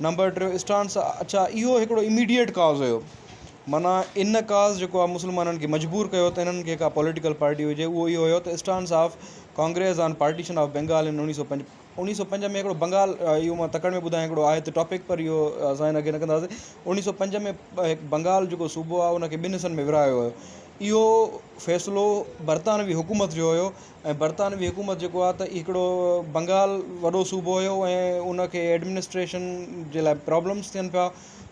Number 3 stance अच्छा इहो हिकिड़ो इमीडिएट काज़ हुयो, माना इन काज़ जेको आहे मुस्लमाननि खे मजबूर कयो त इन्हनि खे का पॉलिटिकल पार्टी हुजे, उहो इहो हुयो त stance of Congress on partition of Bengal in 1905 में हिकिड़ो बंगाल, इहो मां तकड़ में ॿुधायां, हिकिड़ो आहे त टॉपिक पर इहो असां हिन खे न कंदासीं। 1905 में हिकु बंगाल जेको सूबो आहे उनखे ॿिनि हिसनि में विरहायो हुयो। इहो फ़ैसिलो बरतानवी हुकूमत जो हुयो, ऐं बरतानवी हुकूमत जेको आहे त हिकिड़ो बंगाल वॾो सूबो हुयो ऐं उनखे एडमिनिस्ट्रेशन जे लाइ प्रॉब्लम्स थियनि पिया,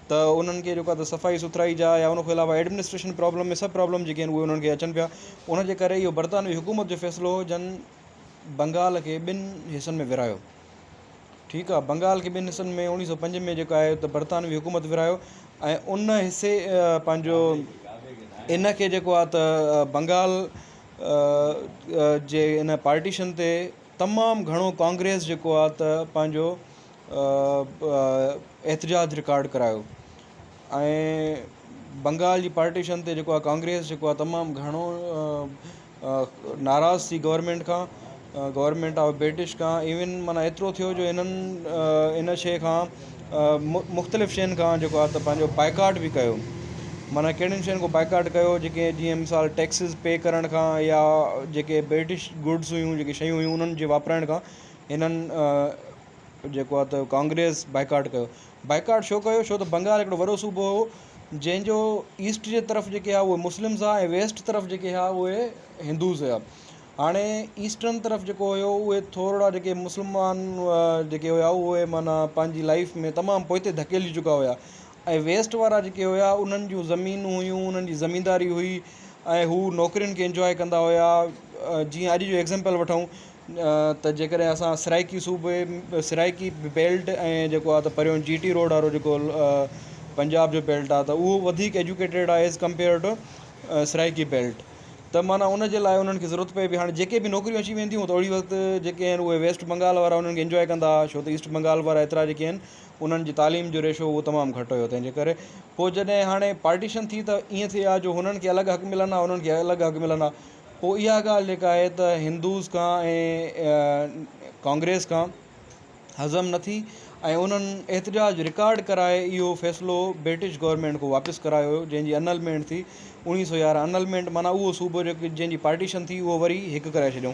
त उन्हनि खे जेको आहे त सफ़ाई सुथराई जा या उनखे अलावा एडमिनिस्ट्रेशन प्रॉब्लम में सभु प्रॉब्लम जेके आहिनि उहे उन्हनि खे अचनि पिया। उनजे करे इहो बरतानवी हुकूमत जो फ़ैसिलो हो जन बंगाल खे ॿिनि हिसनि में विरहायो। ठीकु आहे, बंगाल खे ॿिनि हिसनि में 1905 में जेको आहे त बरतानवी हुकूमत विरहायो, ऐं उन हिसे पंहिंजो इन खे जेको आहे त बंगाल जे इन पार्टीशन ते तमामु घणो कांग्रेस जेको आहे त पंहिंजो एहतजाज रिकॉर्ड करायो, ऐं बंगाल जी पार्टीशन ते जेको आहे कांग्रेस जेको आहे तमामु घणो नाराज़ थी गवर्नमेंट खां, गवर्नमेंट ऑफ ब्रिटिश खां। इवन माना एतिरो थियो जो इन्हनि इन शइ खां मुख़्तलिफ़ शयुनि खां जेको आहे त पंहिंजो बाइकाट बि कयो। माना कहिड़ियुनि शयुनि खां बाइकाट कयो, जेके जीअं मिसाल टैक्सिस पे करण खां या जेके ब्रिटिश गुड्स हुयूं, जेके शयूं हुयूं उन्हनि जे वापराइण खां हिननि जेको आहे त कांग्रेस बाइकाट कयो। बाइकाट छो कयो? छो त बंगाल हिकिड़ो वॾो सूबो हो जंहिंजो ईस्ट जे तरफ़ जेके आहे उहे मुस्लिम्स हुआ ऐं वेस्ट तरफ़ जेके हुआ उहे हिंदूज़ हुआ। हाणे ईस्टर्न तरफ़ जेको हुयो उहे थोरा जेके मुस्लमान जेके हुआ उहे माना पंहिंजी लाइफ में तमामु पोइते धकेली चुका हुआ, ऐं वेस्ट वारा जेके हुआ उन्हनि जूं ज़मीनूं हुयूं, उन्हनि जी ज़मीनदारी हुई, ऐं हू नौकिरियुनि खे इंजॉय कंदा हुआ। जीअं अॼु जो एग्ज़ाम्पल वठूं त जेकॾहिं असां सराइकी सूबे सराइकी बेल्ट ऐं जेको आहे त परियों GT रोड वारो जेको पंजाब जो बेल्ट आहे त उहो वधीक एजुकेटेड आहे as compare to Saraiki belt. त माना उन जे लाइ उन्हनि खे ज़रूरत पए पई। हाणे जेके बि नौकिरियूं अची वेंदियूं त ओड़ी वक़्तु जेके आहिनि उहे वेस्ट बंगाल वारा उन्हनि खे इंजॉय कंदा, छो त ईस्ट बंगाल वारा एतिरा जेके आहिनि उन्हनि जी तालीम जो रेशो उहो तमामु घटि हुयो। तंहिंजे करे पोइ जॾहिं हाणे पार्टीशन थी त ईअं थिए आहे जो हुननि खे अलॻि हक़ मिलंदा, उन्हनि खे अलॻि हक़ मिलंदा। पोइ इहा ॻाल्हि जेका आहे त हिंदूज़ खां ऐं कांग्रेस खां हज़म न थी, ऐं उन्हनि एहतजाज रिकॉर्ड कराए इहो फ़ैसिलो ब्रिटिश गवर्नमेंट को वापसि करायो, जंहिंजी अनलमेंट थी 1911। अनलमेंट माना उहो सूबो जेको जंहिंजी पार्टीशन थी उहो वरी हिकु कराए छॾियऊं।